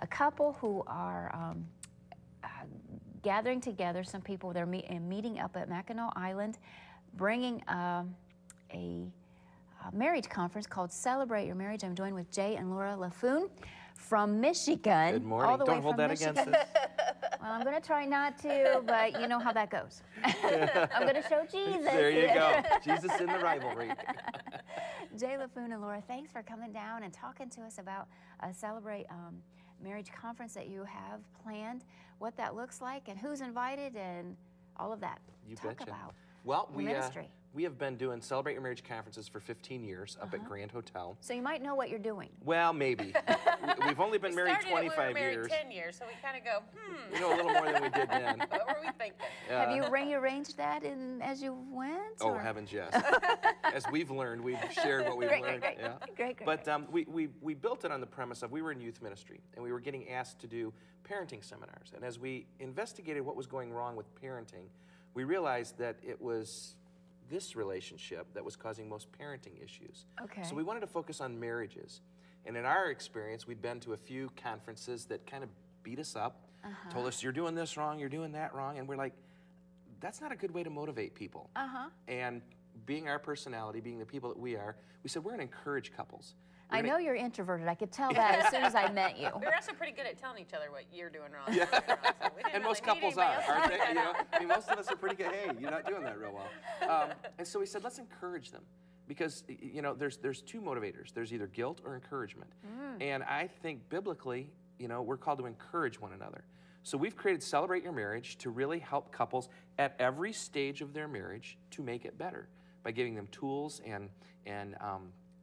a couple who are gathering together, some people, they're meeting up at Mackinac Island, bringing a marriage conference called Celebrate Your Marriage. I'm joined with Jay and Laura Laffoon from Michigan. Good morning. All the Don't way hold from that Michigan. against us. Well, I'm going to try not to, but you know how that goes. I'm going to show Jesus. There you go. Jesus in the rivalry. Jay Laffoon and Laura, thanks for coming down and talking to us about a Celebrate Marriage conference that you have planned, what that looks like, and who's invited, and all of that. You Talk betcha. about Well, ministry. we have been doing Celebrate Your Marriage conferences for 15 years up at Grand Hotel. So you might know what you're doing. Well, maybe. We've only been married 25 years. 10 years, so we kind of go, We know a little more than we did then. what were we thinking? Have you rearranged that as you went? Oh, or? heavens, yes. As we've learned, we've shared what we've learned. Great. Yeah. Great. But we built it on the premise of we were in youth ministry, and we were getting asked to do parenting seminars. And as we investigated what was going wrong with parenting, we realized that it was this relationship that was causing most parenting issues. Okay. So we wanted to focus on marriages. And in our experience, we'd been to a few conferences that kind of beat us up, told us, you're doing this wrong, you're doing that wrong. And we're like, that's not a good way to motivate people. And being our personality, being the people that we are, we said, we're going to encourage couples. I know you're introverted. I could tell that as soon as I met you. We were also pretty good at telling each other what you're doing wrong. Yeah. So we didn't And most really need couples are, anybody else to aren't they? point You that know, out. I mean, most of us are pretty good. Hey, you're not doing that real well. And so we said, let's encourage them, because you know, there's two motivators. There's either guilt or encouragement. And I think biblically, you know, we're called to encourage one another. So we've created Celebrate Your Marriage to really help couples at every stage of their marriage to make it better by giving them tools and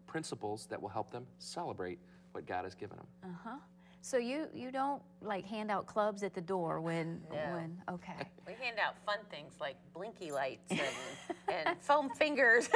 principles that will help them celebrate what God has given them. So you don't like hand out clubs at the door when okay. We hand out fun things like blinky lights and foam fingers.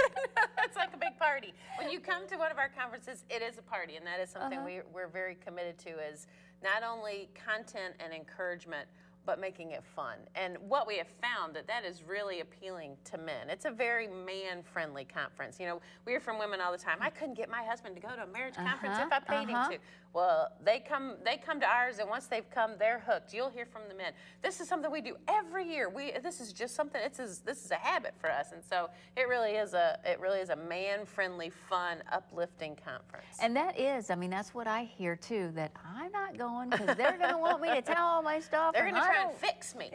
It's like a big party. When you come to one of our conferences, it is a party, and that is something we're very committed to, is not only content and encouragement, but making it fun. And what we have found that is really appealing to men. It's a very man-friendly conference. You know, we hear from women all the time, I couldn't get my husband to go to a marriage conference if I paid him to. Well, they come to ours, and once they've come, they're hooked. You'll hear from the men. This is something we do every year. This is just something. This is a habit for us, and so it really is a man-friendly, fun, uplifting conference. And that is, I mean, that's what I hear too. That I'm not going because they're going to want me to tell all my stuff. They're going to try and fix me.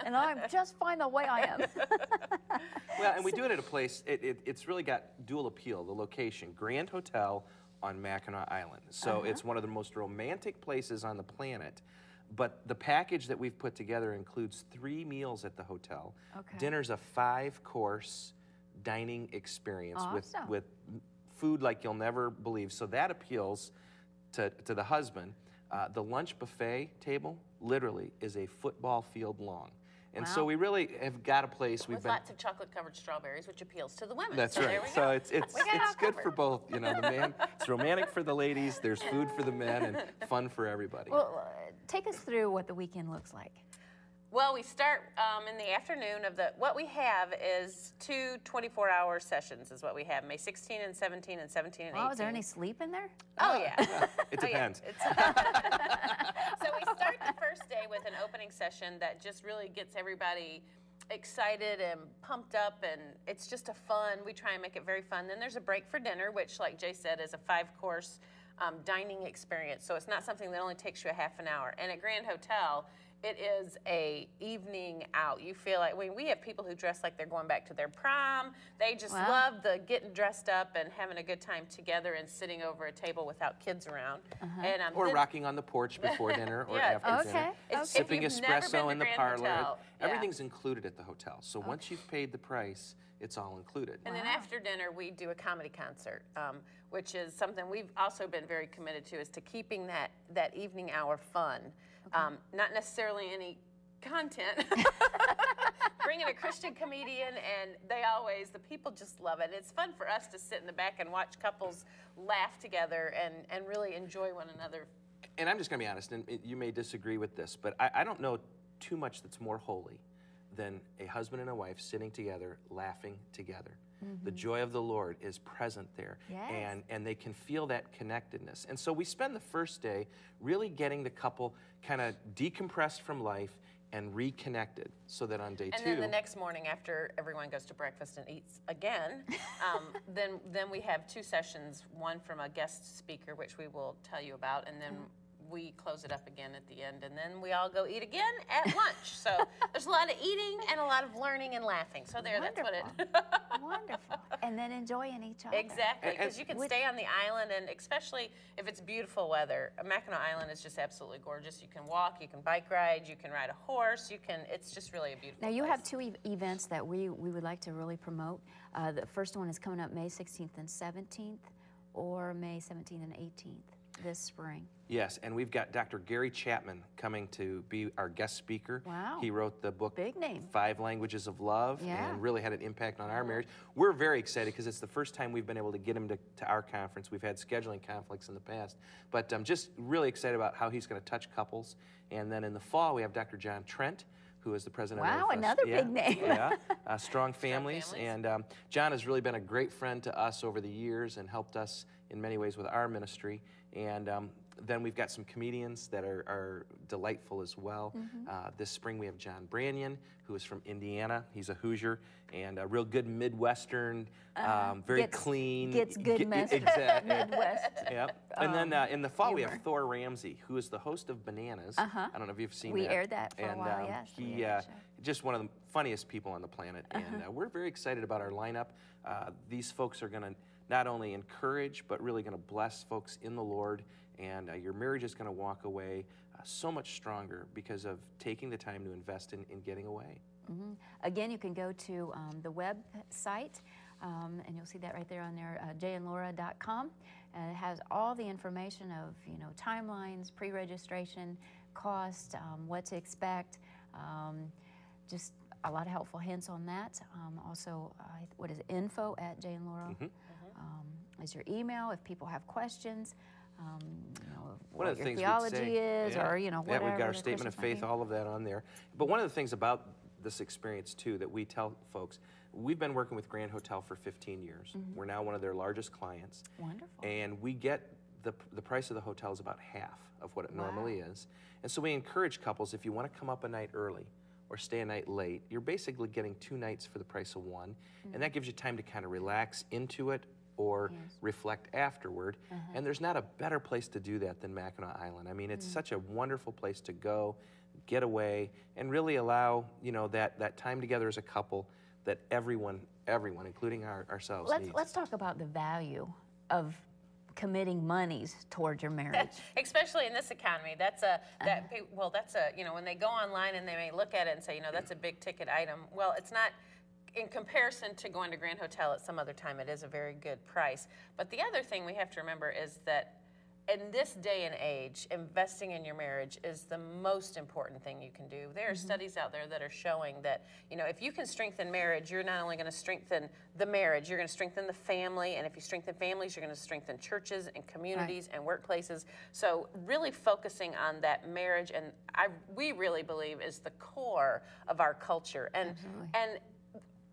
And I'm just fine the way I am. Well, and we do it at a place, it's really got dual appeal, the location, Grand Hotel on Mackinac Island. So it's one of the most romantic places on the planet. But the package that we've put together includes 3 meals at the hotel. Dinner's a 5-course dining experience with food like you'll never believe. So that appeals to the husband. The lunch buffet table literally is a football field long. And so we really have got a place. With lots of chocolate-covered strawberries, which appeals to the women. That's so right. There we So go. it's good for both. You know, the man. It's romantic for the ladies. There's food for the men, and fun for everybody. Well, take us through what the weekend looks like. Well, we start in the afternoon of what we have is 2 24-hour sessions is what we have, May 16 and 17 and 17 and 18. Oh, is there any sleep in there? Oh, yeah. It depends. So we start the first day with an opening session that just really gets everybody excited and pumped up, and it's just we try and make it very fun. Then there's a break for dinner, which, like Jay said, is a 5-course dining experience. So it's not something that only takes you a half an hour. And at Grand Hotel, it is a evening out. You feel like, we have people who dress like they're going back to their prom. They just love the getting dressed up and having a good time together and sitting over a table without kids around. And, or rocking on the porch before dinner or after dinner. Sipping espresso in the parlor. Everything's included at the hotel. So once you've paid the price, it's all included. And then after dinner, we do a comedy concert, which is something we've also been very committed to, is to keeping that evening hour fun. Not necessarily any content. Bringing a Christian comedian, and the people just love it. It's fun for us to sit in the back and watch couples laugh together and really enjoy one another. And I'm just going to be honest, and you may disagree with this, but I don't know too much that's more holy than a husband and a wife sitting together, laughing together. the joy of the Lord is present there. Yes. And they can feel that connectedness. And so we spend the first day really getting the couple kind of decompressed from life and reconnected, so that on day two. And then the next morning, after everyone goes to breakfast and eats again, then we have 2 sessions, one from a guest speaker, which we will tell you about, and then we close it up again at the end, and then we all go eat again at lunch. So there's a lot of eating and a lot of learning and laughing. So there, Wonderful. that's what it. Wonderful. And then enjoying each other. Exactly, because you can stay on the island, and especially if it's beautiful weather. Mackinac Island is just absolutely gorgeous. You can walk, you can bike ride, you can ride a horse, it's just really a beautiful Now you place. have 2 events that we would like to really promote. The first one is coming up May 16th and 17th, or May 17th and 18th this spring. Yes, and we've got Dr. Gary Chapman coming to be our guest speaker. Wow. He wrote the book, Big name. 5 Languages of Love, and really had an impact on our marriage. We're very excited because it's the first time we've been able to get him to our conference. We've had scheduling conflicts in the past, but I'm just really excited about how he's going to touch couples. And then in the fall, we have Dr. John Trent, who is the president of another big name. Strong Families. And John has really been a great friend to us over the years and helped us in many ways with our ministry. And then we've got some comedians that are delightful as well. This spring we have John Branyan, who is from Indiana. He's a Hoosier and a real good Midwestern, very clean. Gets good message. Exactly. Midwest. Yep. And then in the fall we have Thor Ramsey, who is the host of Bananas. I don't know if you've seen that. We aired that for a while, yes. He just one of the funniest people on the planet, and we're very excited about our lineup. These folks are going to not only encourage, but really going to bless folks in the Lord, and your marriage is going to walk away so much stronger because of taking the time to invest in getting away. Again, you can go to the website, and you'll see that right there on there, jayandlaura.com. And it has all the information of, timelines, pre-registration, cost, what to expect, just a lot of helpful hints on that. Also, what is it, info@jayandlaura is your email if people have questions. One of the things theology is, or whatever. Yeah, we've got our statement of faith, all of that on there. But one of the things about this experience too that we tell folks, we've been working with Grand Hotel for 15 years. We're now one of their largest clients. Wonderful. And we get the price of the hotel is about half of what it normally is. And so we encourage couples, if you want to come up a night early or stay a night late, you're basically getting 2 nights for the price of 1. And that gives you time to kind of relax into it or reflect afterward. And there's not a better place to do that than Mackinac Island. I mean, it's such a wonderful place to go, get away, and really allow, that time together as a couple that everyone, including ourselves, needs. Let's talk about the value of committing monies towards your marriage. Especially in this economy, when they go online and they may look at it and say, that's a big ticket item. Well, it's not. In comparison to going to Grand Hotel at some other time, it is a very good price. But the other thing we have to remember is that in this day and age, investing in your marriage is the most important thing you can do. There are studies out there that are showing that, if you can strengthen marriage, you're not only going to strengthen the marriage, you're going to strengthen the family. And if you strengthen families, you're going to strengthen churches and communities and workplaces. So really focusing on that marriage, and we really believe is the core of our culture. And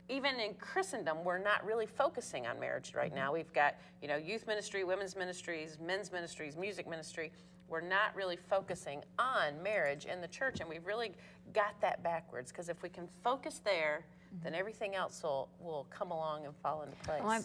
even in Christendom, we're not really focusing on marriage right now. We've got, youth ministry, women's ministries, men's ministries, music ministry. We're not really focusing on marriage in the church, and we've really got that backwards, because if we can focus there, then everything else will come along and fall into place. Well,